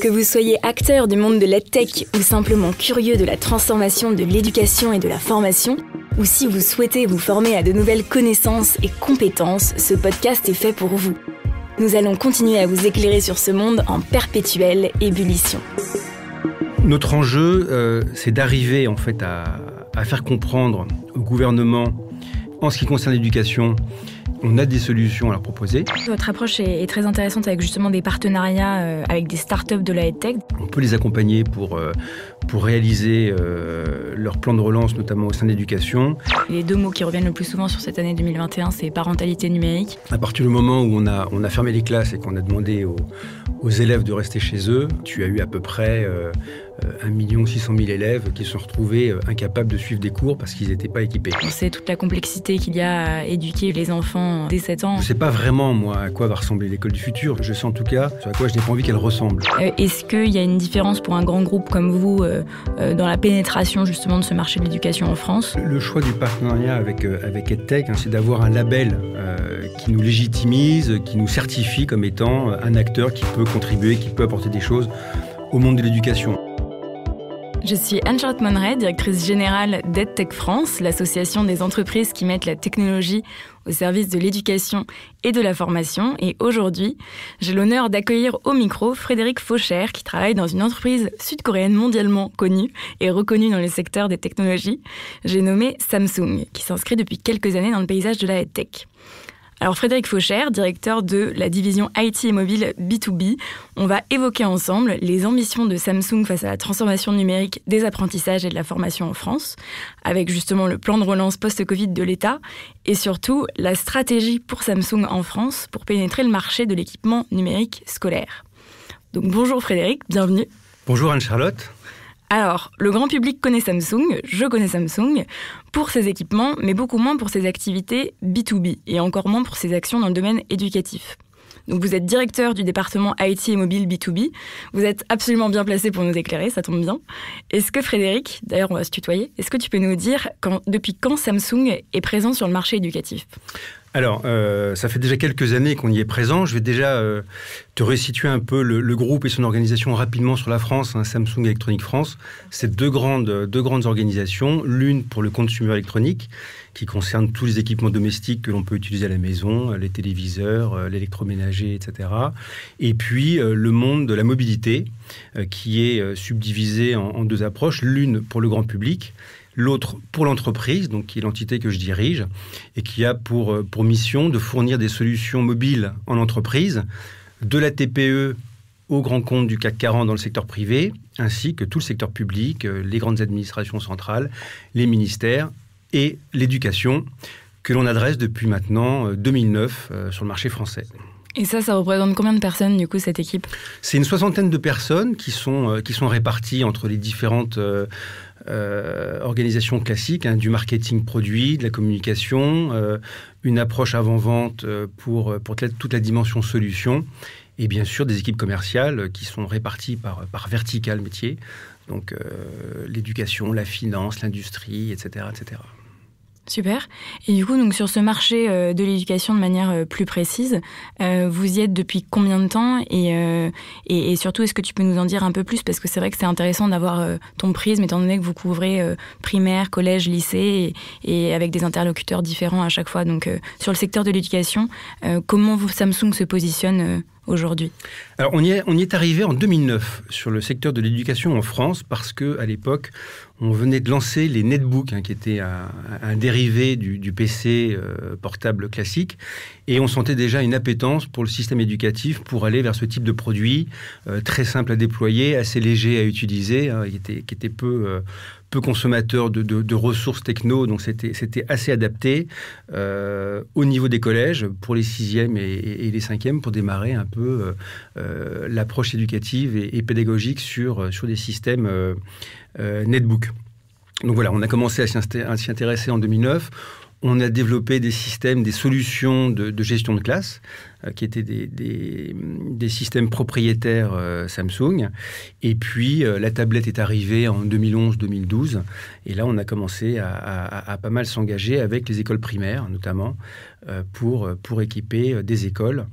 Que vous soyez acteur du monde de l'EdTech ou simplement curieux de la transformation de l'éducation et de la formation, ou si vous souhaitez vous former à de nouvelles connaissances et compétences, ce podcast est fait pour vous. Nous allons continuer à vous éclairer sur ce monde en perpétuelle ébullition. Notre enjeu, c'est d'arriver en fait à faire comprendre au gouvernement, en ce qui concerne l'éducation, on a des solutions à leur proposer. Votre approche est très intéressante avec justement des partenariats avec des startups de la EdTech. On peut les accompagner pour réaliser leur plan de relance, notamment au sein de l'éducation. Les deux mots qui reviennent le plus souvent sur cette année 2021, c'est parentalité numérique. À partir du moment où on a fermé les classes et qu'on a demandé aux élèves de rester chez eux, tu as eu à peu près 1 600 000 élèves qui se sont retrouvés incapables de suivre des cours parce qu'ils n'étaient pas équipés. On sait toute la complexité qu'il y a à éduquer les enfants dès 7 ans. Je ne sais pas vraiment, moi, à quoi va ressembler l'école du futur. Je sais en tout cas à quoi je n'ai pas envie qu'elle ressemble. Est-ce qu'il y a une différence pour un grand groupe comme vous dans la pénétration justement de ce marché de l'éducation en France ? Le choix du partenariat avec EdTech, c'est d'avoir un label qui nous légitimise, qui nous certifie comme étant un acteur qui peut contribuer, qui peut apporter des choses au monde de l'éducation. Je suis Anne-Charlotte Monneret, directrice générale d'EdTech France, l'association des entreprises qui mettent la technologie au service de l'éducation et de la formation. Et aujourd'hui, j'ai l'honneur d'accueillir au micro Frédéric Faucher, qui travaille dans une entreprise sud-coréenne mondialement connue et reconnue dans le secteur des technologies. J'ai nommé Samsung, qui s'inscrit depuis quelques années dans le paysage de la EdTech. Alors Frédéric Faucher, directeur de la division IT et mobile B2B, on va évoquer ensemble les ambitions de Samsung face à la transformation numérique des apprentissages et de la formation en France, avec justement le plan de relance post-Covid de l'État, et surtout la stratégie pour Samsung en France pour pénétrer le marché de l'équipement numérique scolaire. Donc bonjour Frédéric, bienvenue. Bonjour Anne-Charlotte. Alors, le grand public connaît Samsung, je connais Samsung, pour ses équipements, mais beaucoup moins pour ses activités B2B, et encore moins pour ses actions dans le domaine éducatif. Donc vous êtes directeur du département IT et mobile B2B, vous êtes absolument bien placé pour nous éclairer, ça tombe bien. Est-ce que Frédéric, d'ailleurs on va se tutoyer, est-ce que tu peux nous dire depuis quand Samsung est présent sur le marché éducatif ? Alors, ça fait déjà quelques années qu'on y est présent. Je vais déjà te resituer un peu le groupe et son organisation rapidement sur la France, Samsung Electronics France. C'est deux grandes organisations. L'une pour le consumer électronique, qui concerne tous les équipements domestiques que l'on peut utiliser à la maison, les téléviseurs, l'électroménager, etc. Et puis, le monde de la mobilité, qui est subdivisé en deux approches. L'une pour le grand public, l'autre pour l'entreprise, donc qui est l'entité que je dirige, et qui a pour mission de fournir des solutions mobiles en entreprise, de la TPE aux grands comptes du CAC 40 dans le secteur privé, ainsi que tout le secteur public, les grandes administrations centrales, les ministères et l'éducation, que l'on adresse depuis maintenant 2009 sur le marché français. Et ça représente combien de personnes, du coup, cette équipe ? C'est une 60aine de personnes qui sont réparties entre les différentes organisations classiques, du marketing produit, de la communication, une approche avant-vente pour toute la dimension solution, et bien sûr des équipes commerciales qui sont réparties par vertical métier, donc l'éducation, la finance, l'industrie, etc., etc. Super. Et du coup, donc, sur ce marché de l'éducation de manière plus précise, vous y êtes depuis combien de temps et surtout, est-ce que tu peux nous en dire un peu plus ? Parce que c'est vrai que c'est intéressant d'avoir ton prisme, étant donné que vous couvrez primaire, collège, lycée, et avec des interlocuteurs différents à chaque fois. Donc, sur le secteur de l'éducation, comment Samsung se positionne aujourd'hui ? Alors, on y est arrivé en 2009 sur le secteur de l'éducation en France parce qu'à l'époque, on venait de lancer les netbooks, qui étaient un dérivé du PC portable classique. Et on sentait déjà une appétence pour le système éducatif pour aller vers ce type de produit très simple à déployer, assez léger à utiliser, qui était peu consommateur de ressources techno, donc c'était assez adapté au niveau des collèges pour les 6e et les 5e pour démarrer un peu l'approche éducative et pédagogique sur des systèmes netbook. Donc voilà, on a commencé à s'y intéresser en 2009. On a développé des systèmes, des solutions de gestion de classe qui étaient des systèmes propriétaires Samsung. Et puis, la tablette est arrivée en 2011-2012. Et là, on a commencé à pas mal s'engager avec les écoles primaires, notamment, pour équiper des écoles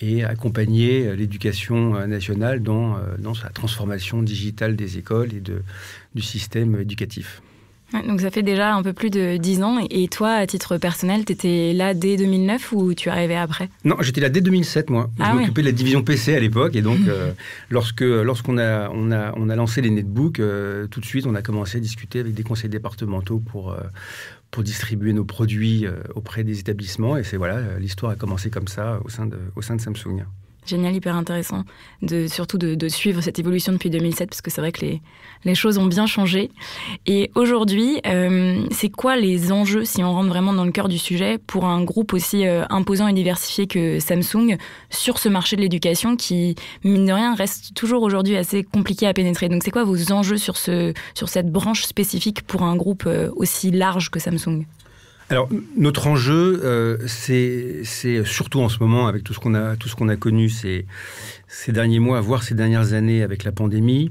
et accompagner l'éducation nationale dans sa transformation digitale des écoles et du système éducatif. Donc ça fait déjà un peu plus de 10 ans. Et toi, à titre personnel, tu étais là dès 2009 ou tu es arrivé après ? Non, j'étais là dès 2007, moi. Je m'occupais de la division PC à l'époque. Et donc, lorsqu'on a lancé les netbooks, tout de suite, on a commencé à discuter avec des conseils départementaux pour distribuer nos produits auprès des établissements. Et l'histoire a commencé comme ça au sein de Samsung. Génial, hyper intéressant, surtout de suivre cette évolution depuis 2007, parce que c'est vrai que les choses ont bien changé. Et aujourd'hui, c'est quoi les enjeux, si on rentre vraiment dans le cœur du sujet, pour un groupe aussi imposant et diversifié que Samsung sur ce marché de l'éducation qui, mine de rien, reste toujours aujourd'hui assez compliqué à pénétrer. Donc c'est quoi vos enjeux sur cette branche spécifique pour un groupe aussi large que Samsung ? Alors, notre enjeu, c'est surtout en ce moment, avec tout ce qu'on a connu ces derniers mois, voire ces dernières années avec la pandémie,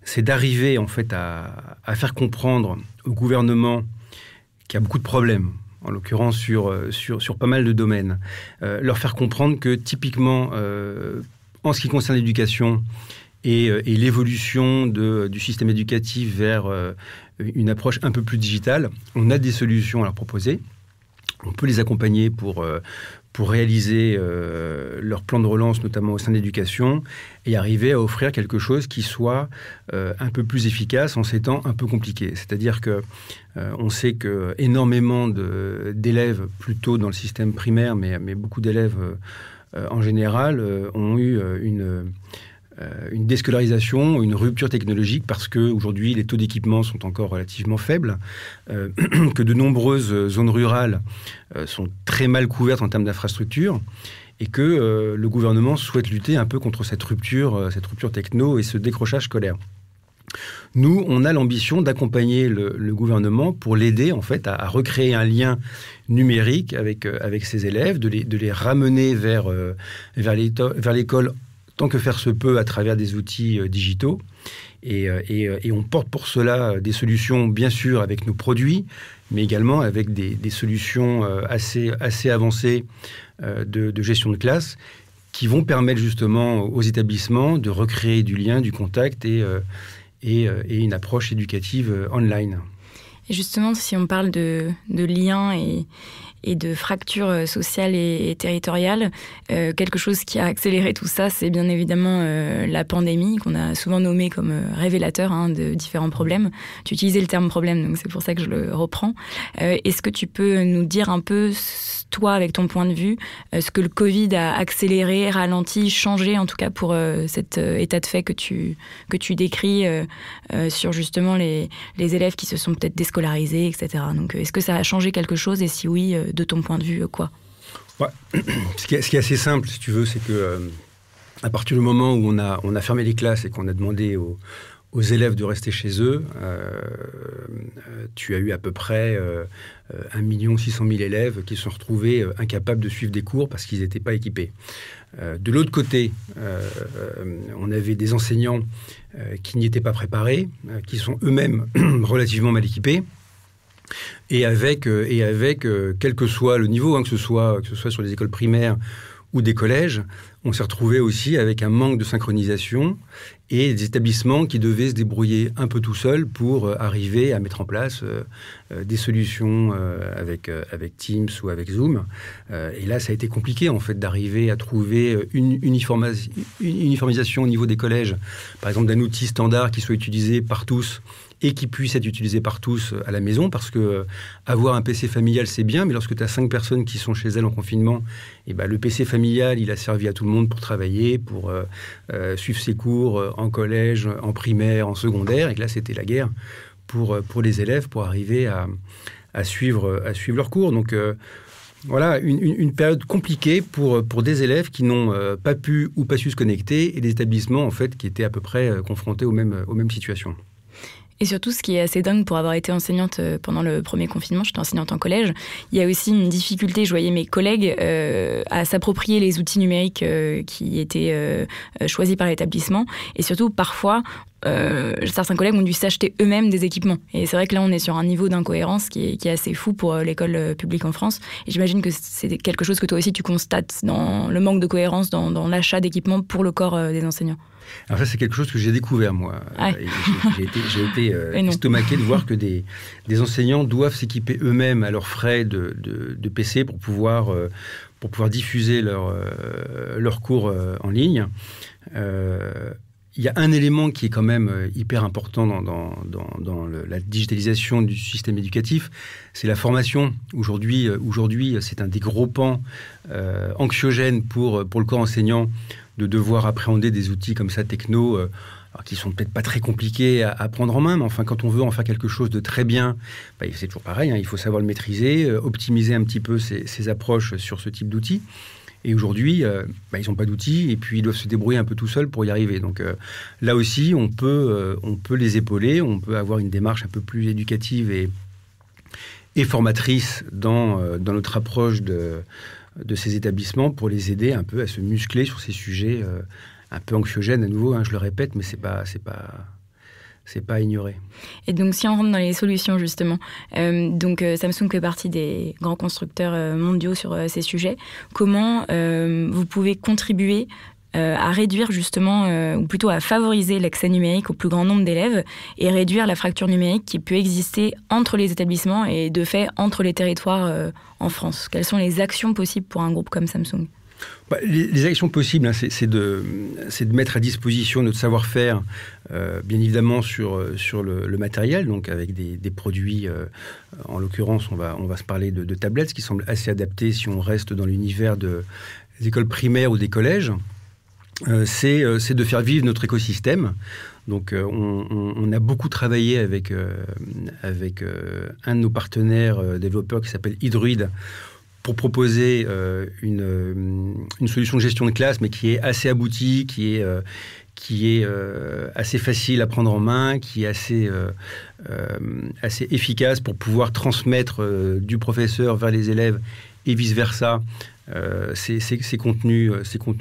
c'est d'arriver en fait à faire comprendre au gouvernement qu'il y a beaucoup de problèmes, en l'occurrence sur pas mal de domaines. Leur faire comprendre que typiquement, en ce qui concerne l'éducation et l'évolution du système éducatif vers une approche un peu plus digitale, on a des solutions à leur proposer. On peut les accompagner pour réaliser leur plan de relance, notamment au sein de l'éducation, et arriver à offrir quelque chose qui soit un peu plus efficace en ces temps un peu compliqués. C'est-à-dire que on sait que énormément d'élèves, plutôt dans le système primaire, mais beaucoup d'élèves en général, ont eu une déscolarisation, une rupture technologique parce qu'aujourd'hui, les taux d'équipement sont encore relativement faibles, que de nombreuses zones rurales sont très mal couvertes en termes d'infrastructures et que le gouvernement souhaite lutter un peu contre cette rupture techno et ce décrochage scolaire. Nous, on a l'ambition d'accompagner le gouvernement pour l'aider en fait à recréer un lien numérique avec ses élèves, de les ramener vers l'école tant que faire se peut à travers des outils digitaux. Et on porte pour cela des solutions, bien sûr, avec nos produits, mais également avec des solutions assez avancées de gestion de classe qui vont permettre justement aux établissements de recréer du lien, du contact et une approche éducative online. Et justement, si on parle de liens et de fractures sociales et territoriales, quelque chose qui a accéléré tout ça, c'est bien évidemment la pandémie, qu'on a souvent nommée comme révélateur de différents problèmes. Tu utilisais le terme problème, donc c'est pour ça que je le reprends. Est-ce que tu peux nous dire un peu, toi, avec ton point de vue, ce que le Covid a accéléré, ralenti, changé, en tout cas pour cet état de fait que tu décris sur justement les élèves qui se sont peut-être déscolarisés, etc. Donc, est-ce que ça a changé quelque chose, et si oui, de ton point de vue, quoi ? Ouais. Ce qui est assez simple, si tu veux, c'est que à partir du moment où on a fermé les classes et qu'on a demandé aux élèves de rester chez eux, tu as eu à peu près 1 600 000 élèves qui se sont retrouvés incapables de suivre des cours parce qu'ils n'étaient pas équipés. De l'autre côté, on avait des enseignants qui n'y étaient pas préparés, qui sont eux-mêmes relativement mal équipés. Et avec quel que soit le niveau, que ce soit sur les écoles primaires ou des collèges, on s'est retrouvé aussi avec un manque de synchronisation et des établissements qui devaient se débrouiller un peu tout seuls pour arriver à mettre en place des solutions avec Teams ou avec Zoom. Et là, ça a été compliqué, en fait, d'arriver à trouver une uniformisation au niveau des collèges, par exemple d'un outil standard qui soit utilisé par tous et qui puisse être utilisé par tous à la maison, parce que avoir un PC familial, c'est bien, mais lorsque tu as 5 personnes qui sont chez elles en confinement, et le PC familial, il a servi à tout le monde pour travailler, pour suivre ses cours en collège, en primaire, en secondaire, et que là, c'était la guerre pour les élèves, pour arriver à suivre leurs cours. Donc, voilà, une période compliquée pour des élèves qui n'ont pas pu ou pas su se connecter, et des établissements, en fait, qui étaient à peu près confrontés aux mêmes situations. Et surtout, ce qui est assez dingue pour avoir été enseignante pendant le premier confinement, j'étais enseignante en collège, il y a aussi une difficulté, je voyais mes collègues, à s'approprier les outils numériques qui étaient choisis par l'établissement. Et surtout, parfois, certains collègues ont dû s'acheter eux-mêmes des équipements. Et c'est vrai que là, on est sur un niveau d'incohérence qui est assez fou pour l'école publique en France. Et j'imagine que c'est quelque chose que toi aussi tu constates dans le manque de cohérence dans l'achat d'équipements pour le corps des enseignants. Alors ça, c'est quelque chose que j'ai découvert, moi. Ouais. J'ai été estomaqué de voir que des enseignants doivent s'équiper eux-mêmes à leurs frais de PC pour pouvoir diffuser leurs cours en ligne. Il y a un élément qui est quand même hyper important dans la digitalisation du système éducatif, c'est la formation. Aujourd'hui, c'est un des gros pans anxiogènes pour le corps enseignant de devoir appréhender des outils comme ça, techno, qui sont peut-être pas très compliqués à prendre en main, mais enfin, quand on veut en faire quelque chose de très bien, c'est toujours pareil, il faut savoir le maîtriser, optimiser un petit peu ses approches sur ce type d'outils. Et aujourd'hui, ils n'ont pas d'outils et puis ils doivent se débrouiller un peu tout seuls pour y arriver. Donc là aussi, on peut les épauler, on peut avoir une démarche un peu plus éducative et formatrice dans notre approche de ces établissements pour les aider un peu à se muscler sur ces sujets un peu anxiogènes à nouveau. Je le répète, mais c'est pas à ignorer. Et donc, si on rentre dans les solutions, justement, Samsung fait partie des grands constructeurs mondiaux sur ces sujets. Comment vous pouvez contribuer à réduire, justement, ou plutôt à favoriser l'accès numérique au plus grand nombre d'élèves et réduire la fracture numérique qui peut exister entre les établissements et, de fait, entre les territoires en France? Quelles sont les actions possibles pour un groupe comme Samsung ? Les actions possibles, c'est de mettre à disposition notre savoir-faire, bien évidemment sur le matériel, donc avec des produits, en l'occurrence, on va se parler de tablettes, ce qui semble assez adapté si on reste dans l'univers des écoles primaires ou des collèges. C'est de faire vivre notre écosystème. Donc, on a beaucoup travaillé avec un de nos partenaires développeurs qui s'appelle Hydroid, pour proposer une solution de gestion de classe, mais qui est assez aboutie, qui est assez facile à prendre en main, qui est assez efficace pour pouvoir transmettre du professeur vers les élèves et vice-versa ces contenus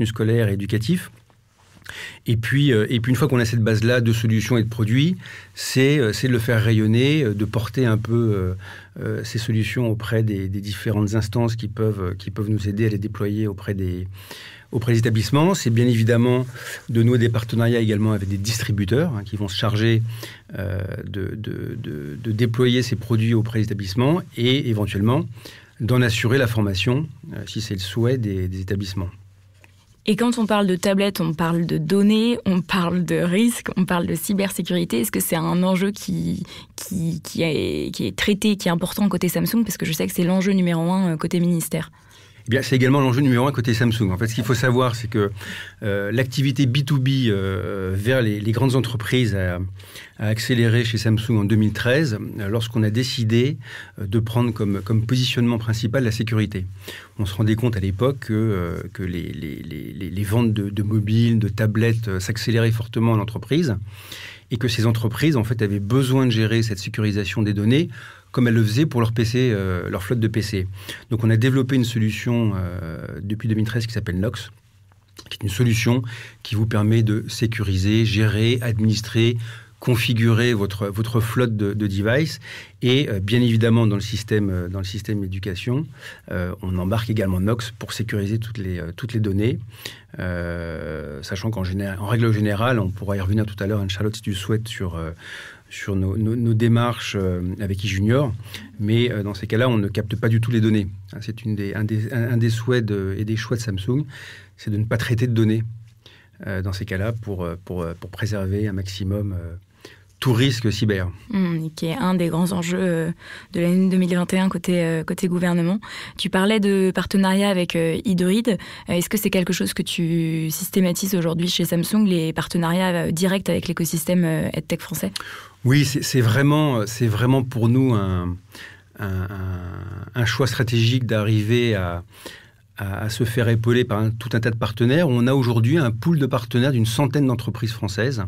scolaires et éducatifs. Et puis une fois qu'on a cette base-là de solutions et de produits, c'est de le faire rayonner, de porter un peu ces solutions auprès des différentes instances qui peuvent nous aider à les déployer auprès des établissements. C'est bien évidemment de nouer des partenariats également avec des distributeurs qui vont se charger de déployer ces produits auprès des établissements et éventuellement d'en assurer la formation, si c'est le souhait des établissements. Et quand on parle de tablettes, on parle de données, on parle de risques, on parle de cybersécurité. Est-ce que c'est un enjeu qui est traité, qui est important côté Samsung? Parce que je sais que c'est l'enjeu numéro 1 côté ministère. Eh bien, c'est également l'enjeu numéro 1 côté Samsung. En fait, ce qu'il faut savoir, c'est que l'activité B2B vers les grandes entreprises a accéléré chez Samsung en 2013, lorsqu'on a décidé de prendre comme positionnement principal la sécurité. On se rendait compte à l'époque que les ventes de mobiles, de tablettes s'accéléraient fortement en entreprise et que ces entreprises, en fait, avaient besoin de gérer cette sécurisation des données comme elles le faisaient pour leur PC, leur flotte de PC. Donc on a développé une solution depuis 2013 qui s'appelle Nox, qui est une solution qui vous permet de sécuriser, gérer, administrer, configurer votre flotte de devices. Et bien évidemment, dans le système éducation, on embarque également Nox pour sécuriser toutes les données. Sachant qu'en règle générale, on pourra y revenir tout à l'heure, Anne-Charlotte, si tu le souhaites, sur nos démarches avec eJunior, mais dans ces cas-là, on ne capte pas du tout les données. C'est un des souhaits et des choix de Samsung, c'est de ne pas traiter de données dans ces cas-là pour préserver un maximum tout risque cyber. Qui est un des grands enjeux de l'année 2021 côté gouvernement. Tu parlais de partenariat avec Hydroid. Est-ce que c'est quelque chose que tu systématises aujourd'hui chez Samsung, les partenariats directs avec l'écosystème EdTech français? Oui, c'est vraiment pour nous un choix stratégique d'arriver à se faire épauler par tout un tas de partenaires. On a aujourd'hui un pool de partenaires d'une centaine d'entreprises françaises,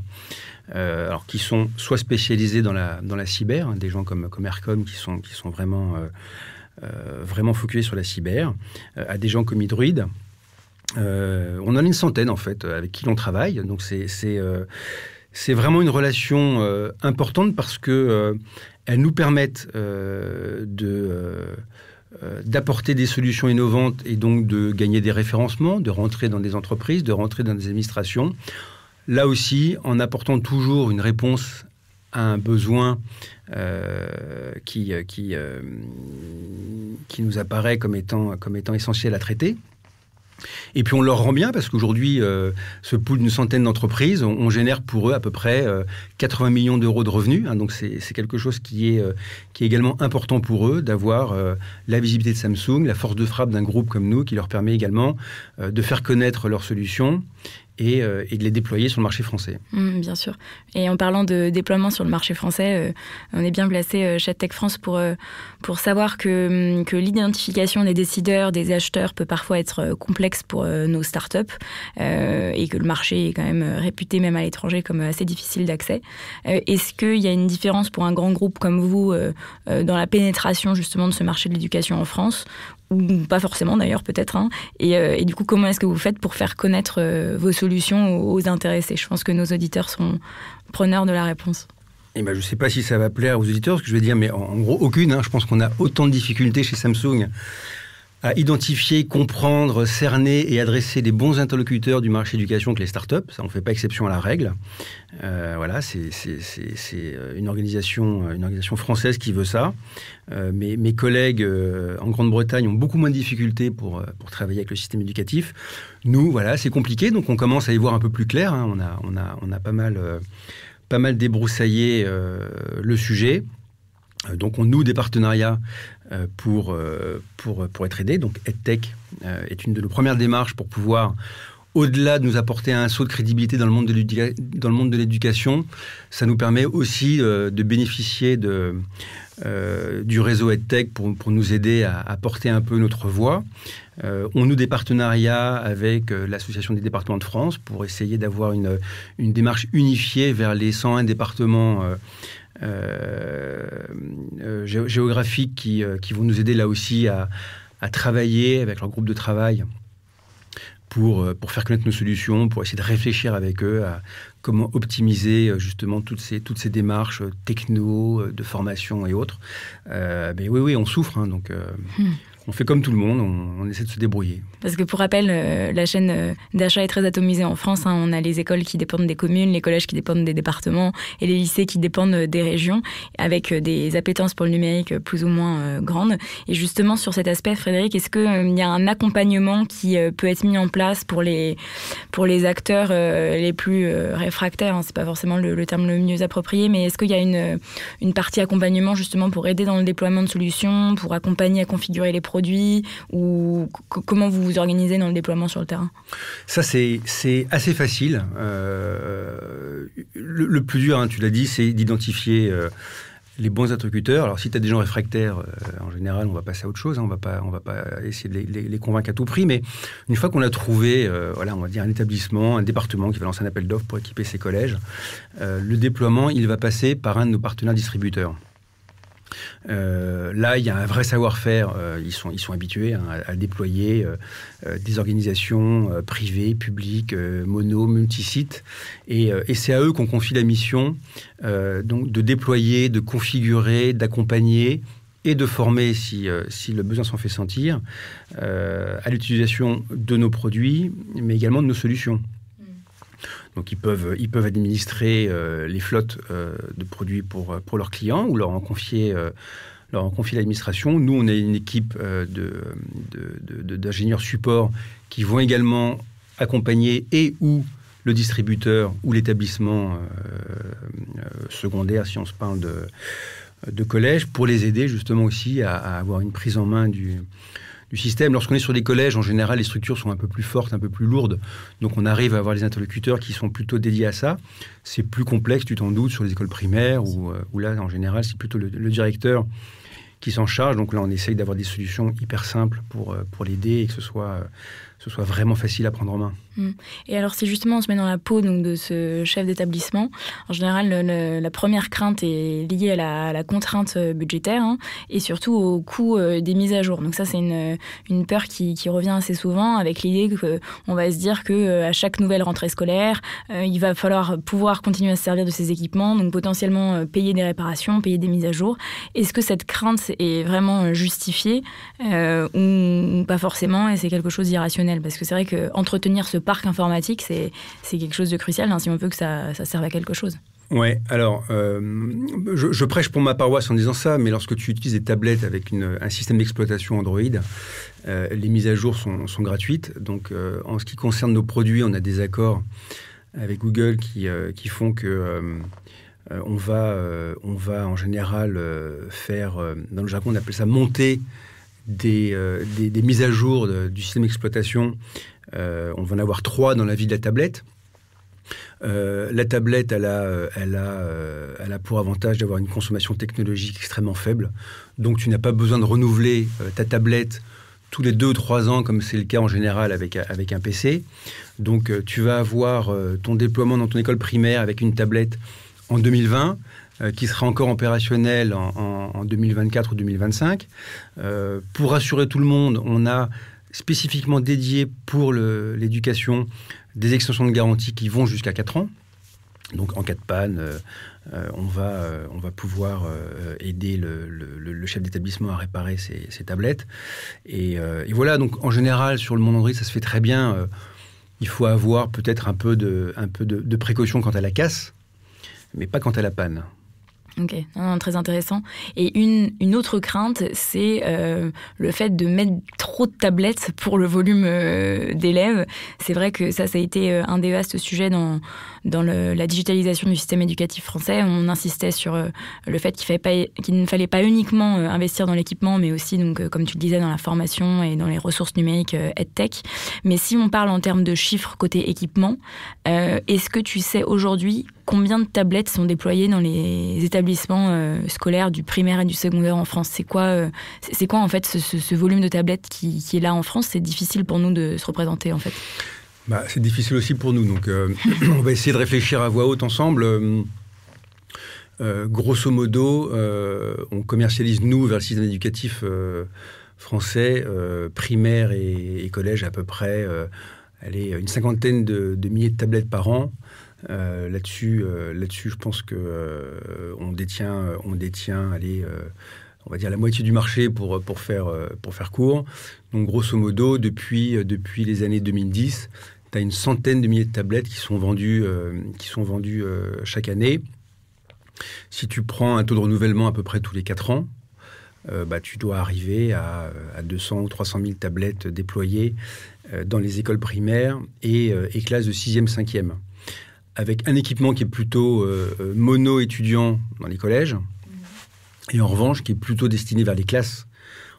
alors qui sont soit spécialisés dans la cyber, des gens comme Aircom qui sont vraiment focusés sur la cyber, à des gens comme On en a une centaine en fait avec qui l'on travaille. Donc C'est vraiment une relation importante parce que elles nous permettent d'apporter des solutions innovantes et donc de gagner des référencements, de rentrer dans des entreprises, de rentrer dans des administrations. Là aussi, en apportant toujours une réponse à un besoin qui nous apparaît comme étant essentiel à traiter. Et puis on leur rend bien parce qu'aujourd'hui, ce pool d'une centaine d'entreprises, on génère pour eux à peu près 80 millions d'euros de revenus. Hein, donc c'est quelque chose qui est également important pour eux d'avoir la visibilité de Samsung, la force de frappe d'un groupe comme nous qui leur permet également de faire connaître leurs solutions et de les déployer sur le marché français. Bien sûr. Et en parlant de déploiement sur le marché français, on est bien placé chez Tech France pour savoir que l'identification des décideurs, des acheteurs peut parfois être complexe pour nos startups et que le marché est quand même réputé, même à l'étranger, comme assez difficile d'accès. Est-ce qu'il y a une différence pour un grand groupe comme vous dans la pénétration justement de ce marché de l'éducation en France ? Ou pas forcément d'ailleurs peut-être, hein. Et du coup, comment est-ce que vous faites pour faire connaître vos solutions aux intéressés ? Je pense que nos auditeurs sont preneurs de la réponse. Je ne sais pas si ça va plaire aux auditeurs, ce que je vais dire, mais en gros, aucune. Hein. Je pense qu'on a autant de difficultés chez Samsung à identifier, comprendre, cerner et adresser les bons interlocuteurs du marché éducation que les startups. Ça, on ne fait pas exception à la règle. Voilà, c'est une organisation française qui veut ça. Mes collègues en Grande-Bretagne ont beaucoup moins de difficultés pour travailler avec le système éducatif. Nous, voilà, c'est compliqué, donc on commence à y voir un peu plus clair. Hein. On a pas mal débroussaillé le sujet. Donc on noue des partenariats pour être aidés. Donc EdTech est une de nos premières démarches pour pouvoir, au-delà de nous apporter un saut de crédibilité dans le monde de l'éducation, ça nous permet aussi de bénéficier du réseau EdTech pour nous aider à porter un peu notre voix. On noue des partenariats avec l'Association des départements de France pour essayer d'avoir une démarche unifiée vers les 101 départements géographiques qui vont nous aider là aussi à travailler avec leur groupe de travail pour faire connaître nos solutions, pour essayer de réfléchir avec eux à comment optimiser justement toutes ces démarches techno, de formation et autres. Mais oui, on souffre, hein, donc on fait comme tout le monde, on essaie de se débrouiller. Parce que pour rappel, la chaîne d'achat est très atomisée en France. Hein. On a les écoles qui dépendent des communes, les collèges qui dépendent des départements et les lycées qui dépendent des régions, avec des appétences pour le numérique plus ou moins grandes. Et justement, sur cet aspect, Frédéric, est-ce qu'il y a un accompagnement qui peut être mis en place pour les acteurs les plus réfractaires, hein, c'est pas forcément le terme le mieux approprié, mais est-ce qu'il y a une partie accompagnement justement pour aider dans le déploiement de solutions, pour accompagner à configurer les produits, ou comment vous vous organisez dans le déploiement sur le terrain ? Ça, c'est assez facile. Le plus dur, hein, tu l'as dit, c'est d'identifier les bons interlocuteurs. Alors, si tu as des gens réfractaires, en général, on va passer à autre chose. Hein, on va pas essayer de les convaincre à tout prix. Mais une fois qu'on a trouvé, on va dire un établissement, un département qui va lancer un appel d'offres pour équiper ses collèges, le déploiement, il va passer par un de nos partenaires distributeurs. Là, il y a un vrai savoir-faire. Ils sont habitués à déployer des organisations privées, publiques, mono, multisites. Et c'est à eux qu'on confie la mission donc de déployer, de configurer, d'accompagner et de former, si le besoin s'en fait sentir, à l'utilisation de nos produits, mais également de nos solutions. Donc, ils peuvent administrer les flottes de produits pour leurs clients ou leur en confier l'administration. Nous, on a une équipe d'ingénieurs support qui vont également accompagner et ou le distributeur ou l'établissement secondaire, si on se parle de collège, pour les aider justement aussi à avoir une prise en main du système. Lorsqu'on est sur des collèges, en général, les structures sont un peu plus fortes, un peu plus lourdes. Donc, on arrive à avoir les interlocuteurs qui sont plutôt dédiés à ça. C'est plus complexe, tu t'en doutes, sur les écoles primaires, où là, en général, c'est plutôt le directeur qui s'en charge. Donc là, on essaye d'avoir des solutions hyper simples pour l'aider et que ce soit ce soit vraiment facile à prendre en main. Et alors, si justement on se met dans la peau donc, de ce chef d'établissement, en général, la première crainte est liée à la contrainte budgétaire et surtout au coût des mises à jour. Donc ça, c'est une peur qui revient assez souvent avec l'idée qu'on va se dire qu'à chaque nouvelle rentrée scolaire, il va falloir pouvoir continuer à se servir de ces équipements, donc potentiellement payer des réparations, payer des mises à jour. Est-ce que cette crainte est vraiment justifiée ou pas forcément, et c'est quelque chose d'irrationnel? Parce que c'est vrai qu'entretenir ce parc informatique, c'est quelque chose de crucial si on veut que ça serve à quelque chose. Ouais, alors, je prêche pour ma paroisse en disant ça, mais lorsque tu utilises des tablettes avec un système d'exploitation Android, les mises à jour sont gratuites. Donc, en ce qui concerne nos produits, on a des accords avec Google qui font que on va en général faire, dans le jargon on appelle ça monter des mises à jour du système d'exploitation. On va en avoir 3 dans la vie de la tablette. La tablette, elle a pour avantage d'avoir une consommation technologique extrêmement faible. Donc, tu n'as pas besoin de renouveler ta tablette tous les 2 ou 3 ans, comme c'est le cas en général avec un PC. Donc, tu vas avoir ton déploiement dans ton école primaire avec une tablette en 2020, qui sera encore opérationnelle en 2024 ou 2025. Pour rassurer tout le monde, on a spécifiquement dédié pour l'éducation des extensions de garantie qui vont jusqu'à 4 ans. Donc, en cas de panne, on va pouvoir aider le chef d'établissement à réparer ses tablettes. Et voilà, donc en général, sur le monde Android, ça se fait très bien. Il faut avoir peut-être un peu de précaution quant à la casse, mais pas quant à la panne. Ok, très intéressant. Et une autre crainte, c'est le fait de mettre trop de tablettes pour le volume d'élèves. C'est vrai que ça a été un des vastes sujets dans la digitalisation du système éducatif français. On insistait sur le fait qu'il ne fallait pas uniquement investir dans l'équipement, mais aussi, donc, comme tu le disais, dans la formation et dans les ressources numériques EdTech. Mais si on parle en termes de chiffres côté équipement, est-ce que tu sais aujourd'hui combien de tablettes sont déployées dans les établissements scolaires du primaire et du secondaire en France? C'est quoi en fait ce volume de tablettes qui est là en France? C'est difficile pour nous de se représenter en fait. C'est difficile aussi pour nous, donc on va essayer de réfléchir à voix haute ensemble. Grosso modo, on commercialise, nous, vers le système éducatif français, primaire et collège, à peu près une 50aine de milliers de tablettes par an. Là-dessus, je pense que on détient, on va dire la moitié du marché pour faire court. Donc, grosso modo, depuis les années 2010, tu as une centaine de milliers de tablettes qui sont vendues chaque année. Si tu prends un taux de renouvellement à peu près tous les 4 ans, tu dois arriver à 200 ou 300 000 tablettes déployées dans les écoles primaires et classes de 6e, 5e. Avec un équipement qui est plutôt mono-étudiant dans les collèges, et en revanche, qui est plutôt destiné vers les classes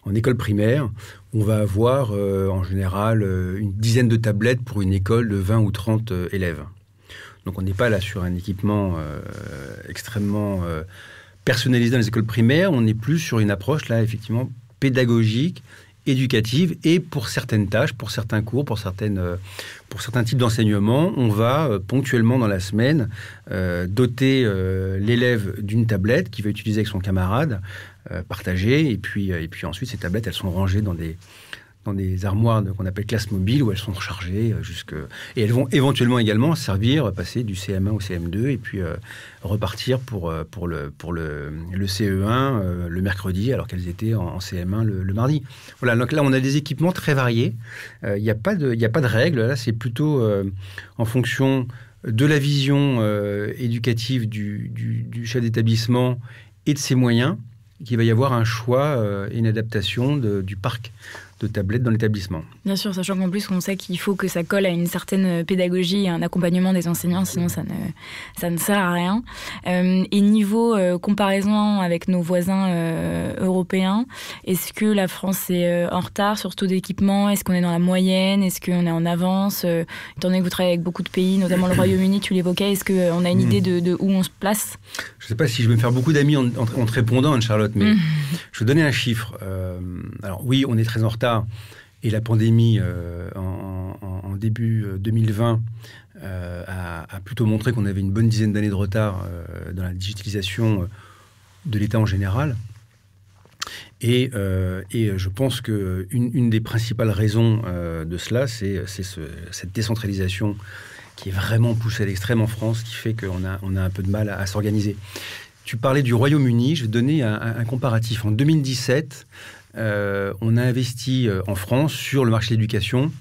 en école primaire. On va avoir en général une dizaine de tablettes pour une école de 20 ou 30 élèves. Donc on n'est pas là sur un équipement extrêmement personnalisé dans les écoles primaires, on est plus sur une approche là effectivement pédagogique, éducative, et pour certaines tâches, pour certains cours, pour certains types d'enseignement, on va ponctuellement dans la semaine doter l'élève d'une tablette qu'il va utiliser avec son camarade, partager, et puis ensuite ces tablettes elles sont rangées dans des armoires qu'on appelle classe mobile, où elles sont rechargées et elles vont éventuellement également servir, passer du CM1 au CM2 et puis repartir pour le CE1 le mercredi, alors qu'elles étaient en CM1 le mardi. Voilà, donc là on a des équipements très variés. Il n'y a pas de règle. Là, c'est plutôt en fonction de la vision éducative du chef d'établissement et de ses moyens qu'il va y avoir un choix et une adaptation du parc de tablettes dans l'établissement. Bien sûr, sachant qu'en plus, on sait qu'il faut que ça colle à une certaine pédagogie et un accompagnement des enseignants, sinon ça ne sert à rien. Et niveau comparaison avec nos voisins européens, est-ce que la France est en retard sur ce taux d'équipement? Est-ce qu'on est dans la moyenne? Est-ce qu'on est en avance? Étant donné que vous travaillez avec beaucoup de pays, notamment le Royaume-Uni, tu l'évoquais, est-ce qu'on a une idée de où on se place? Je ne sais pas si je vais me faire beaucoup d'amis en te répondant, Anne-Charlotte, mais je vais donner un chiffre. Alors oui, on est très en retard. Et la pandémie, en début 2020, a plutôt montré qu'on avait une bonne dizaine d'années de retard dans la digitalisation de l'État en général. Et je pense qu'une des principales raisons de cela, c'est cette décentralisation qui est vraiment poussée à l'extrême en France, qui fait qu'on a un peu de mal à s'organiser. Tu parlais du Royaume-Uni, je vais te donner un comparatif. En 2017, on a investi en France sur le marché de l'éducation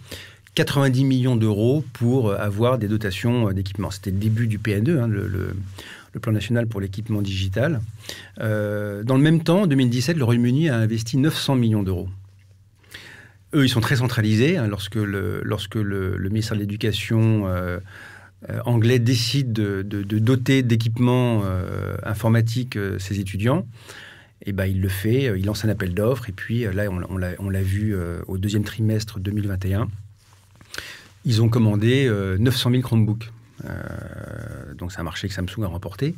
90 millions d'euros pour avoir des dotations d'équipement. C'était le début du PNE, le plan national pour l'équipement digital. Dans le même temps, en 2017, le Royaume-Uni a investi 900 millions d'euros. Eux, ils sont très centralisés. Lorsque le ministère de l'Éducation anglais décide de doter d'équipements informatiques ses étudiants, et ben, il le fait, il lance un appel d'offres. Et puis là, on l'a vu au deuxième trimestre 2021, ils ont commandé 900 000 Chromebooks. Donc c'est un marché que Samsung a remporté.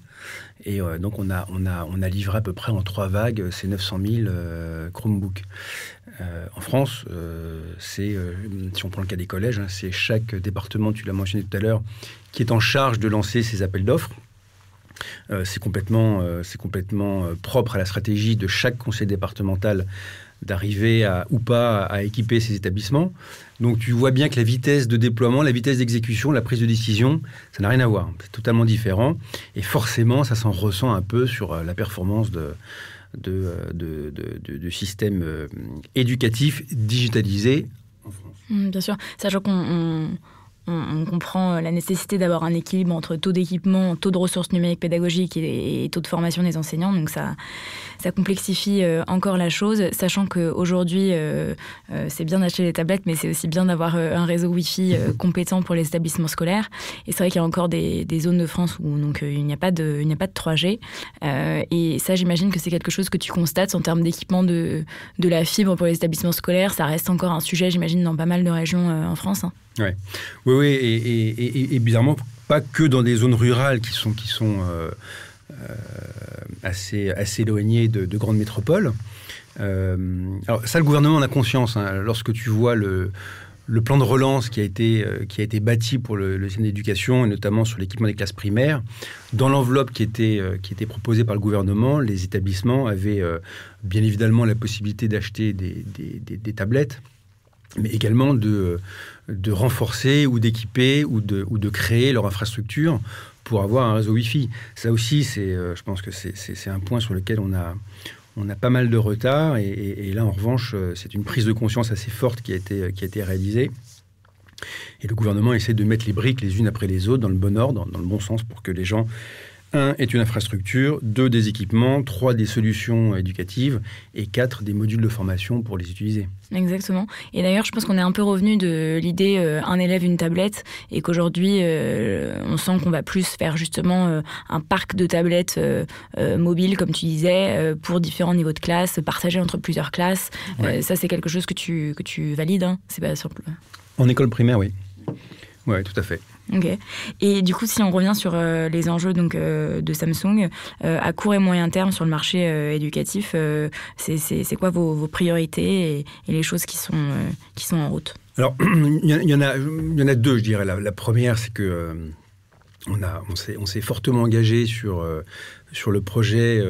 Et donc on a livré à peu près en 3 vagues ces 900 000 Chromebooks. En France, si on prend le cas des collèges, c'est chaque département, tu l'as mentionné tout à l'heure, qui est en charge de lancer ces appels d'offres. C'est complètement propre à la stratégie de chaque conseil départemental d'arriver ou pas à équiper ces établissements. Donc tu vois bien que la vitesse de déploiement, la vitesse d'exécution, la prise de décision, ça n'a rien à voir. C'est totalement différent. Et forcément, ça s'en ressent un peu sur la performance de systèmes éducatifs digitalisés en France. Bien sûr. Sachant qu'on comprend la nécessité d'avoir un équilibre entre taux d'équipement, taux de ressources numériques pédagogiques et taux de formation des enseignants. Donc ça complexifie encore la chose, sachant qu'aujourd'hui, c'est bien d'acheter des tablettes, mais c'est aussi bien d'avoir un réseau Wi-Fi compétent pour les établissements scolaires. Et c'est vrai qu'il y a encore des zones de France où il n'y a pas de 3G. Et ça, j'imagine que c'est quelque chose que tu constates en termes d'équipement de la fibre pour les établissements scolaires. Ça reste encore un sujet, j'imagine, dans pas mal de régions en France. Ouais. Oui, et bizarrement, pas que dans des zones rurales qui sont assez éloignées de grandes métropoles. Alors ça, le gouvernement en a conscience. Lorsque tu vois le plan de relance qui a été bâti pour le système d'éducation, et notamment sur l'équipement des classes primaires, dans l'enveloppe qui était proposée par le gouvernement, les établissements avaient bien évidemment la possibilité d'acheter des tablettes, mais également de renforcer ou d'équiper ou de créer leur infrastructure pour avoir un réseau Wi-Fi. Ça aussi, je pense que c'est un point sur lequel on a pas mal de retard. Et là, en revanche, c'est une prise de conscience assez forte qui a été réalisée. Et le gouvernement essaie de mettre les briques les unes après les autres dans le bon ordre, dans le bon sens, pour que les gens, 1, aient une infrastructure, 2, des équipements, 3, des solutions éducatives, et 4, des modules de formation pour les utiliser. Exactement. Et d'ailleurs, je pense qu'on est un peu revenu de l'idée un élève, une tablette, et qu'aujourd'hui, on sent qu'on va plus faire justement un parc de tablettes mobiles, comme tu disais, pour différents niveaux de classe, partagés entre plusieurs classes. Ouais. Ça, c'est quelque chose que tu valides, hein. C'est pas simple. En école primaire, oui. Oui, tout à fait. Ok. Et du coup, si on revient sur les enjeux de Samsung, à court et moyen terme sur le marché éducatif, c'est quoi vos priorités et les choses qui sont en route? Alors, il y en a 2, je dirais. La première, c'est que on s'est fortement engagé sur le projet,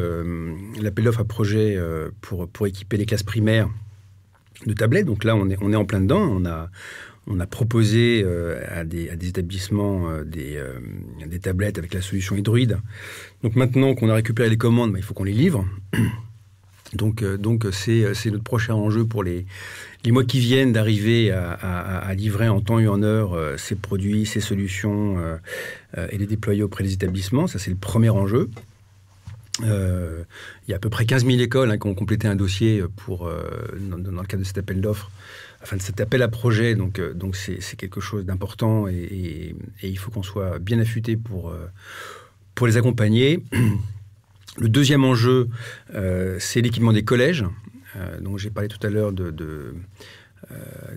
l'appel d'offres à projet pour équiper les classes primaires de tablettes. Donc là, on est en plein dedans. On a proposé à des établissements des tablettes avec la solution Android. Donc maintenant qu'on a récupéré les commandes, il faut qu'on les livre. Donc c'est notre prochain enjeu pour les mois qui viennent, d'arriver à livrer en temps et en heure ces produits, ces solutions et les déployer auprès des établissements. Ça, c'est le premier enjeu. Il y a à peu près 15 000 écoles qui ont complété un dossier dans le cadre de cet appel d'offres, enfin de cet appel à projet, donc c'est quelque chose d'important et il faut qu'on soit bien affûté pour les accompagner. Le deuxième enjeu, c'est l'équipement des collèges. Donc j'ai parlé tout à l'heure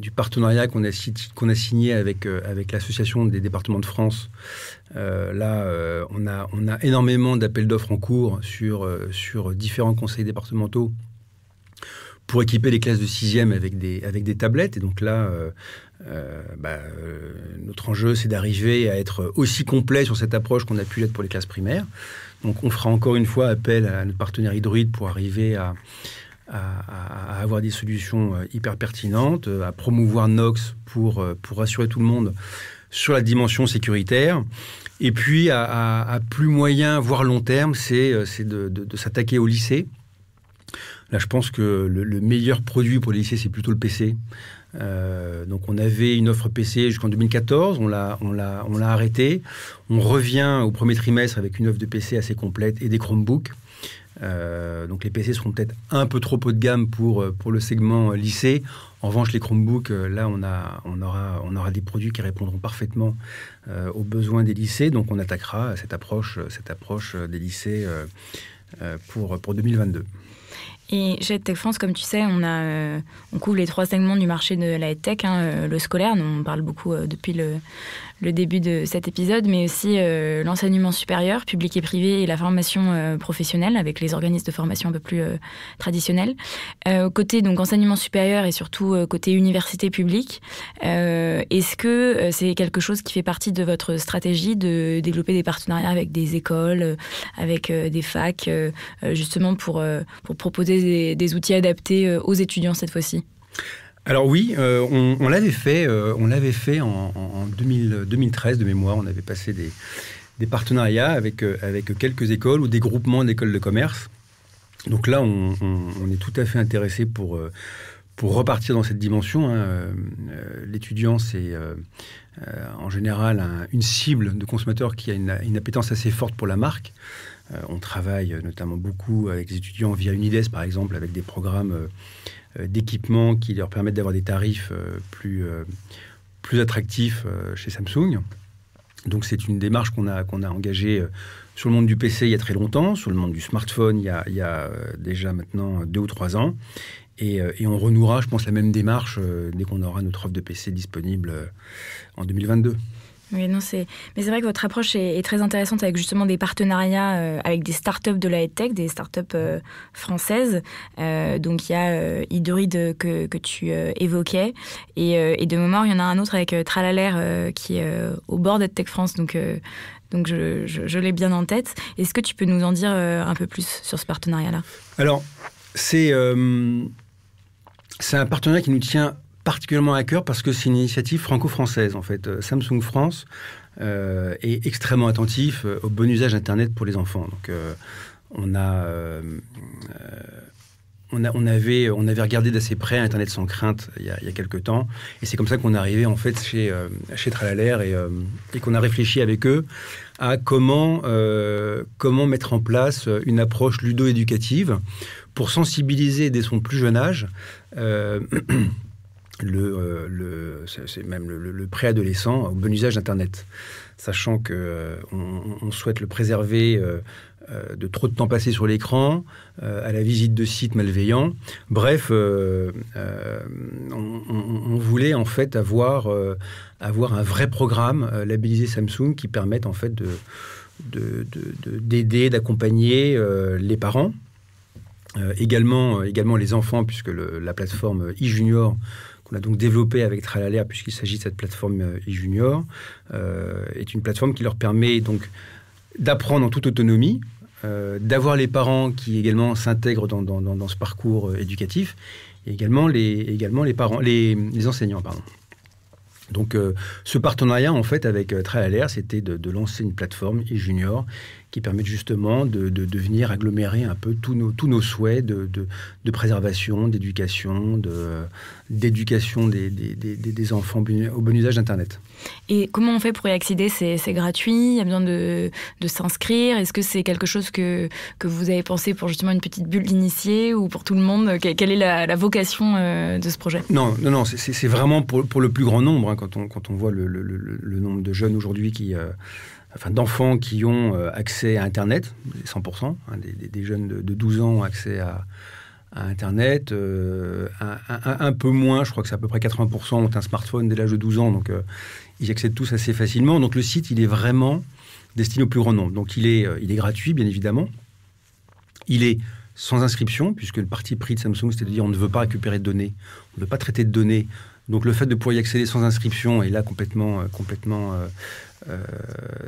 du partenariat qu'on a signé avec l'Association des départements de France. Là, on a énormément d'appels d'offres en cours sur différents conseils départementaux pour équiper les classes de 6e avec des tablettes. Et donc là, notre enjeu, c'est d'arriver à être aussi complet sur cette approche qu'on a pu l'être pour les classes primaires. Donc on fera encore une fois appel à notre partenaire Hydroid pour arriver à avoir des solutions hyper pertinentes, à promouvoir Nox pour rassurer tout le monde sur la dimension sécuritaire. Et puis, à plus moyen, voire long terme, c'est de s'attaquer au lycée. Là, je pense que le meilleur produit pour les lycées, c'est plutôt le PC. Donc, on avait une offre PC jusqu'en 2014. On l'a arrêtée. On revient au premier trimestre avec une offre de PC assez complète et des Chromebooks. Donc, les PC seront peut-être un peu trop haut de gamme pour le segment lycée. En revanche, les Chromebooks, là, on aura des produits qui répondront parfaitement aux besoins des lycées. Donc, on attaquera cette approche des lycées pour 2022. Et chez EdTech France, comme tu sais, on couvre les 3 segments du marché de la EdTech, le scolaire, dont on parle beaucoup depuis le début de cet épisode, mais aussi l'enseignement supérieur, public et privé, et la formation professionnelle, avec les organismes de formation un peu plus traditionnels. Côté donc enseignement supérieur et surtout côté université publique, est-ce que c'est quelque chose qui fait partie de votre stratégie de développer des partenariats avec des écoles, avec des facs, justement pour proposer des outils adaptés aux étudiants cette fois-ci? Alors oui, on l'avait fait en 2013 de mémoire. On avait passé des partenariats avec quelques écoles ou des groupements d'écoles de commerce. Donc là, on est tout à fait intéressé pour repartir dans cette dimension. L'étudiant, c'est en général une cible de consommateurs qui a une appétence assez forte pour la marque. On travaille notamment beaucoup avec les étudiants via Unides, par exemple, avec des programmes d'équipement qui leur permettent d'avoir des tarifs plus attractifs chez Samsung. Donc c'est une démarche qu'on a engagée sur le monde du PC il y a très longtemps, sur le monde du smartphone il y a déjà maintenant 2 ou 3 ans. Et on renouera, je pense, la même démarche dès qu'on aura notre offre de PC disponible en 2022. Oui, non, mais c'est vrai que votre approche est très intéressante avec justement des partenariats avec des startups de la EdTech, des startups françaises. Donc il y a Hydroid que tu évoquais et de mémoire il y en a un autre avec Tralalaire qui est au bord d'EdTech France. Donc je l'ai bien en tête. Est-ce que tu peux nous en dire un peu plus sur ce partenariat-là? Alors c'est un partenariat qui nous tient particulièrement à cœur parce que c'est une initiative franco-française. En fait, Samsung France est extrêmement attentif au bon usage d'Internet pour les enfants. Donc, on avait regardé d'assez près Internet sans crainte il y a quelques temps, et c'est comme ça qu'on est arrivé en fait chez Tralalaire et qu'on a réfléchi avec eux à comment mettre en place une approche ludo-éducative pour sensibiliser dès son plus jeune âge c'est même le préadolescent au bon usage d'Internet, sachant qu'on souhaite le préserver de trop de temps passé sur l'écran, à la visite de sites malveillants. Bref, on voulait en fait avoir un vrai programme labellisé Samsung qui permette en fait d'aider, d'accompagner les parents, également les enfants, puisque la plateforme eJunior qu'on a donc développée avec Tralalaire, puisqu'il s'agit de cette plateforme eJunior, est une plateforme qui leur permet donc d'apprendre en toute autonomie, d'avoir les parents qui également s'intègrent dans ce parcours éducatif, et également les parents, les enseignants, pardon. Donc, ce partenariat, en fait, avec Tralalaire, c'était de lancer une plateforme eJunior qui permet justement de venir agglomérer un peu tous nos souhaits de préservation, d'éducation, d'éducation des enfants au bon usage d'Internet. Et comment on fait pour y accéder? C'est gratuit? Il y a besoin de s'inscrire? Est-ce que c'est quelque chose que vous avez pensé pour justement une petite bulle d'initiés ou pour tout le monde? Quelle est la vocation de ce projet? Non, c'est vraiment pour le plus grand nombre. Hein, quand on voit le nombre de jeunes aujourd'hui d'enfants qui ont accès à Internet, 100%, hein, des jeunes de 12 ans ont accès à Internet, un peu moins, je crois que c'est à peu près 80% ont un smartphone dès l'âge de 12 ans, donc ils y accèdent tous assez facilement. Donc le site, il est vraiment destiné au plus grand nombre. Donc il est gratuit, bien évidemment. Il est sans inscription, puisque le parti pris de Samsung, c'était de dire on ne veut pas récupérer de données, on ne veut pas traiter de données. Donc le fait de pouvoir y accéder sans inscription est là complètement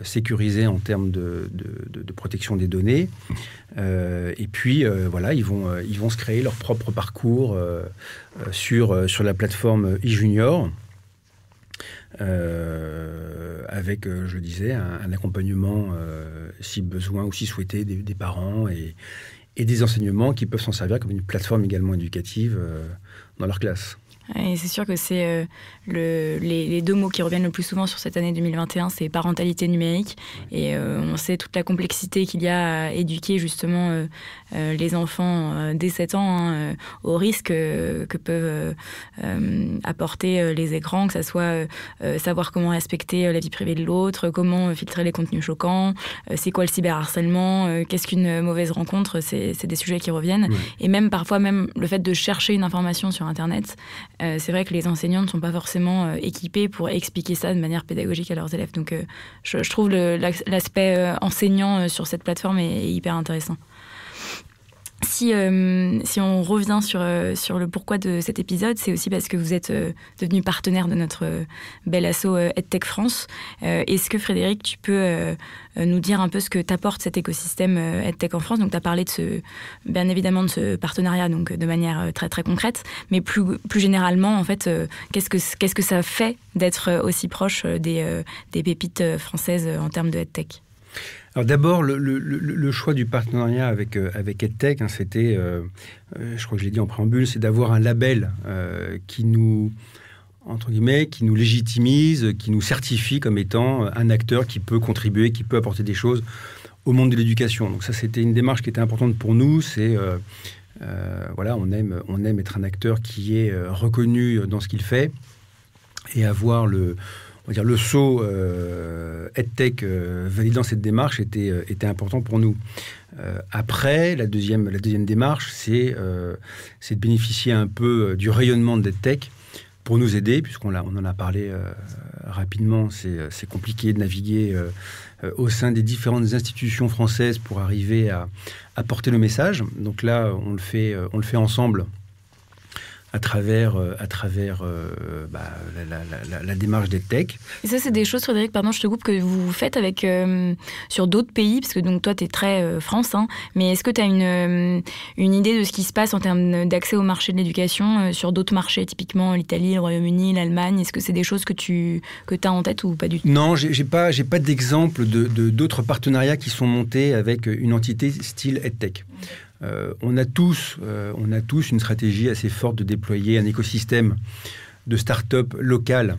sécurisé en termes de protection des données. Et puis voilà, ils vont se créer leur propre parcours sur la plateforme eJunior. Avec, je le disais, un accompagnement, si besoin ou si souhaité, des parents et des enseignements qui peuvent s'en servir comme une plateforme également éducative dans leur classe. Et c'est sûr que c'est les deux mots qui reviennent le plus souvent sur cette année 2021, c'est parentalité numérique. Et on sait toute la complexité qu'il y a à éduquer justement les enfants dès 7 ans aux risques que peuvent apporter les écrans, que ça soit savoir comment respecter la vie privée de l'autre, comment filtrer les contenus choquants, c'est quoi le cyberharcèlement, qu'est-ce qu'une mauvaise rencontre, c'est des sujets qui reviennent. Et même parfois, même le fait de chercher une information sur Internet, c'est vrai que les enseignants ne sont pas forcément équipés pour expliquer ça de manière pédagogique à leurs élèves. Donc je trouve l'aspect enseignant sur cette plateforme est hyper intéressant. Si on revient sur le pourquoi de cet épisode, c'est aussi parce que vous êtes devenu partenaire de notre bel asso EdTech France. Est-ce que Frédéric, tu peux nous dire un peu ce que t'apporte cet écosystème EdTech en France? Donc tu as parlé bien évidemment de ce partenariat donc, de manière très très concrète, mais plus généralement, en fait, qu'est-ce que ça fait d'être aussi proche des pépites françaises en termes de EdTech? Alors d'abord, le choix du partenariat avec EdTech, c'était, je crois que je l'ai dit en préambule, c'est d'avoir un label qui nous, entre guillemets, qui nous légitimise, qui nous certifie comme étant un acteur qui peut contribuer, qui peut apporter des choses au monde de l'éducation. Donc ça, c'était une démarche qui était importante pour nous. C'est, voilà, on aime être un acteur qui est reconnu dans ce qu'il fait et avoir le saut EdTech validant cette démarche était important pour nous. Après, la deuxième démarche, c'est de bénéficier un peu du rayonnement d'EdTech pour nous aider, puisqu'on en a parlé rapidement. C'est compliqué de naviguer au sein des différentes institutions françaises pour arriver à porter le message. Donc là, on le fait ensemble à travers la démarche d'EdTech. Et ça, c'est des choses, Frédéric, pardon, je te coupe, que vous faites avec, sur d'autres pays, parce que donc, toi, tu es très France, mais est-ce que tu as une idée de ce qui se passe en termes d'accès au marché de l'éducation sur d'autres marchés, typiquement l'Italie, le Royaume-Uni, l'Allemagne? Est-ce que c'est des choses que tu as en tête ou pas du tout? Non, j'ai pas d'exemple d'autres partenariats qui sont montés avec une entité style EdTech. On a tous une stratégie assez forte de déployer un écosystème de start-up locales,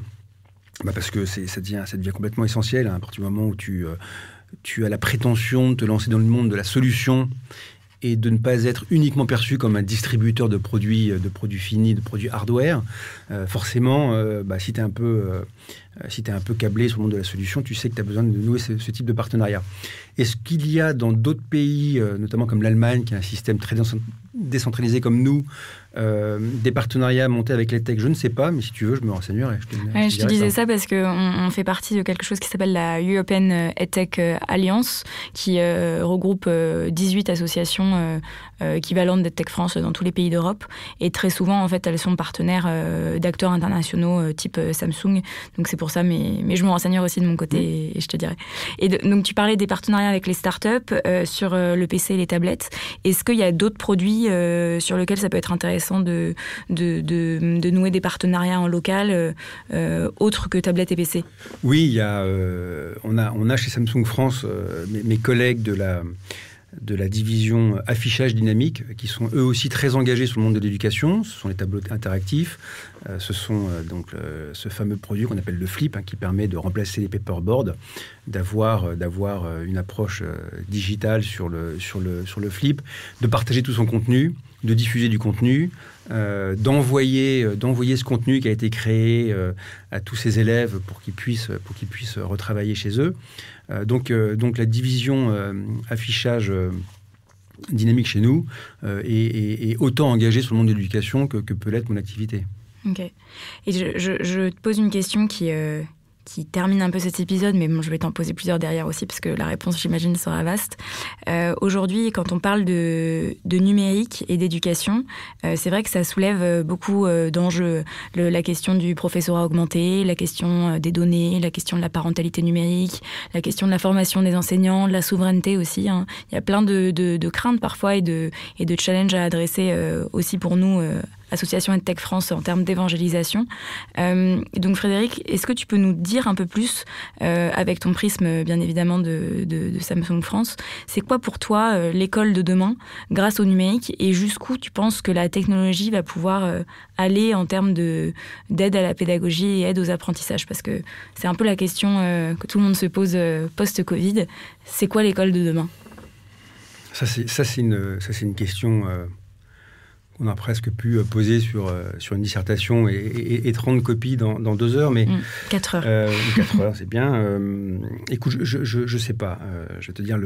parce que ça devient complètement essentiel à partir du moment où tu as la prétention de te lancer dans le monde de la solution et de ne pas être uniquement perçu comme un distributeur de produits finis, de produits hardware. Forcément, si tu es un peu câblé sur le monde de la solution, tu sais que tu as besoin de nouer ce type de partenariat. Est-ce qu'il y a dans d'autres pays, notamment comme l'Allemagne, qui a un système très décentralisé comme nous, des partenariats montés avec l'EdTech? Je ne sais pas, mais si tu veux, je me renseignerai. Je te disais ça parce qu'on fait partie de quelque chose qui s'appelle la European EdTech Alliance, qui regroupe 18 associations équivalentes d'EdTech France dans tous les pays d'Europe. Et très souvent, en fait, elles sont partenaires d'acteurs internationaux type Samsung. Donc c'est pour ça, mais je me renseignerai aussi de mon côté et je te dirai. Et donc tu parlais des partenariats avec les startups sur le PC et les tablettes. Est-ce qu'il y a d'autres produits sur lesquels ça peut être intéressant de nouer des partenariats en local autres que tablettes et PC? Oui, il y a, on a chez Samsung France mes collègues de la division affichage dynamique, qui sont eux aussi très engagés sur le monde de l'éducation. Ce sont les tableaux interactifs. Ce sont donc ce fameux produit qu'on appelle le Flip, qui permet de remplacer les paperboards, d'avoir une approche digitale sur le Flip, de partager tout son contenu, de diffuser du contenu, d'envoyer ce contenu qui a été créé à tous ses élèves pour qu'ils puissent retravailler chez eux. Donc la division affichage dynamique chez nous est autant engagée sur le monde de l'éducation que peut l'être mon activité. Ok. Et je te pose une question qui qui termine un peu cet épisode, mais bon, je vais t'en poser plusieurs derrière aussi, parce que la réponse, j'imagine, sera vaste. Aujourd'hui, quand on parle de numérique et d'éducation, c'est vrai que ça soulève beaucoup d'enjeux. La question du professorat augmenté, la question des données, la question de la parentalité numérique, la question de la formation des enseignants, de la souveraineté aussi. Hein. Il y a plein de craintes parfois et de challenges à adresser aussi pour nous, Association EdTech France, en termes d'évangélisation. Donc Frédéric, est-ce que tu peux nous dire un peu plus, avec ton prisme bien évidemment de Samsung France, c'est quoi pour toi l'école de demain grâce au numérique, et jusqu'où tu penses que la technologie va pouvoir aller en termes d'aide à la pédagogie et aide aux apprentissages? Parce que c'est un peu la question que tout le monde se pose post-Covid. C'est quoi l'école de demain? Ça, c'est une question qu'on a presque pu poser sur une dissertation et 30 copies dans 2 heures. Mais 4 heures. 4 heures, c'est bien. Écoute, je sais pas. Je vais te dire,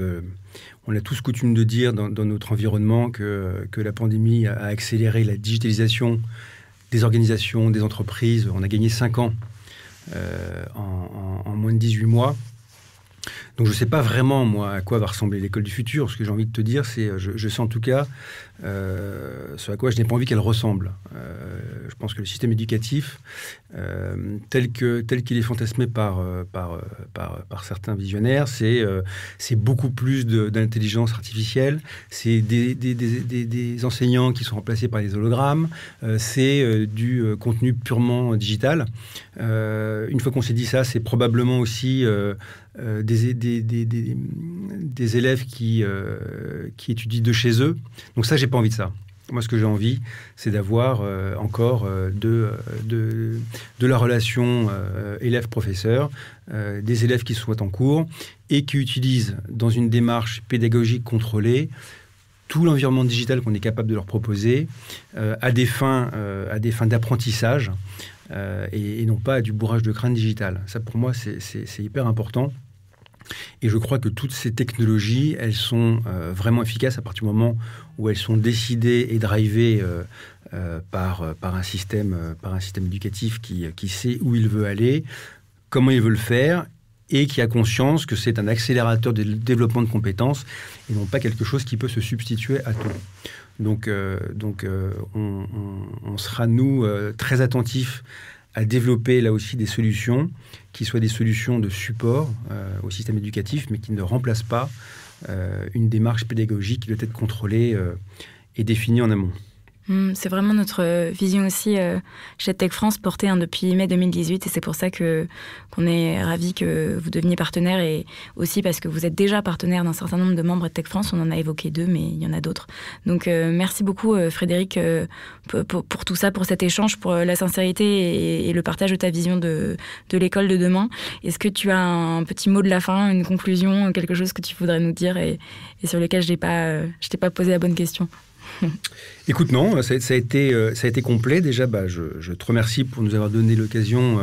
on a tous coutume de dire dans notre environnement que la pandémie a accéléré la digitalisation des organisations, des entreprises. On a gagné 5 ans en moins de 18 mois. Donc je ne sais pas vraiment, moi, à quoi va ressembler l'école du futur. Ce que j'ai envie de te dire, c'est, je sais en tout cas ce à quoi je n'ai pas envie qu'elle ressemble. Je pense que le système éducatif, tel qu'il est fantasmé par certains visionnaires, c'est beaucoup plus d'intelligence artificielle, c'est des enseignants qui sont remplacés par des hologrammes, c'est du contenu purement digital. Une fois qu'on s'est dit ça, c'est probablement aussi des élèves qui étudient de chez eux. Donc ça, j'ai pas envie de ça. Moi, ce que j'ai envie, c'est d'avoir encore de la relation élève-professeur, des élèves qui soient en cours et qui utilisent dans une démarche pédagogique contrôlée tout l'environnement digital qu'on est capable de leur proposer à des fins d'apprentissage et non pas à du bourrage de crâne digital. Ça, pour moi, c'est hyper important. Et je crois que toutes ces technologies, elles sont vraiment efficaces à partir du moment où elles sont décidées et drivées par un système éducatif qui sait où il veut aller, comment il veut le faire, et qui a conscience que c'est un accélérateur de développement de compétences et non pas quelque chose qui peut se substituer à tout. Donc on sera, nous, très attentifs à développer là aussi des solutions qui soient des solutions de support au système éducatif, mais qui ne remplacent pas une démarche pédagogique qui doit être contrôlée et définie en amont. C'est vraiment notre vision aussi chez EdTech France, portée depuis mai 2018, et c'est pour ça qu'on est ravis que vous deveniez partenaire, et aussi parce que vous êtes déjà partenaire d'un certain nombre de membres EdTech France. On en a évoqué 2, mais il y en a d'autres. Donc merci beaucoup Frédéric pour tout ça, pour cet échange, pour la sincérité et le partage de ta vision de l'école de demain. Est-ce que tu as un petit mot de la fin, une conclusion, quelque chose que tu voudrais nous dire et sur lequel je t'ai pas posé la bonne question? Écoute, non, ça a été complet. Déjà, je te remercie pour nous avoir donné l'occasion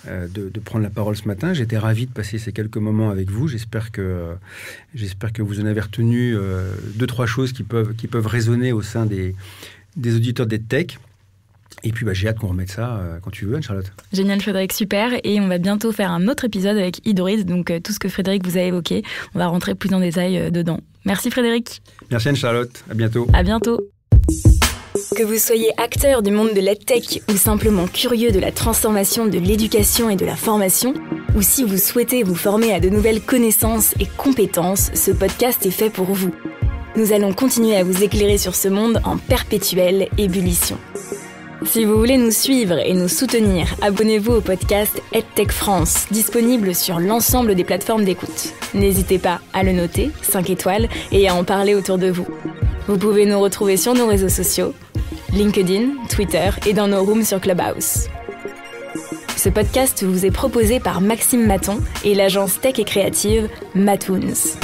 de prendre la parole ce matin. J'étais ravi de passer ces quelques moments avec vous. J'espère que vous en avez retenu 2-3 choses qui peuvent résonner au sein des auditeurs d'EdTech. Et puis, j'ai hâte qu'on remette ça quand tu veux, Anne-Charlotte. Génial, Frédéric, super. Et on va bientôt faire un autre épisode avec Hydroid. Donc, tout ce que Frédéric vous a évoqué, on va rentrer plus en détail dedans. Merci, Frédéric. Merci, Anne-Charlotte. À bientôt. À bientôt. Que vous soyez acteur du monde de l'EdTech ou simplement curieux de la transformation de l'éducation et de la formation, ou si vous souhaitez vous former à de nouvelles connaissances et compétences, ce podcast est fait pour vous. Nous allons continuer à vous éclairer sur ce monde en perpétuelle ébullition. Si vous voulez nous suivre et nous soutenir, abonnez-vous au podcast EdTech France, disponible sur l'ensemble des plateformes d'écoute. N'hésitez pas à le noter, 5 étoiles, et à en parler autour de vous. Vous pouvez nous retrouver sur nos réseaux sociaux, LinkedIn, Twitter et dans nos rooms sur Clubhouse. Ce podcast vous est proposé par Maxime Maton et l'agence tech et créative Matoons.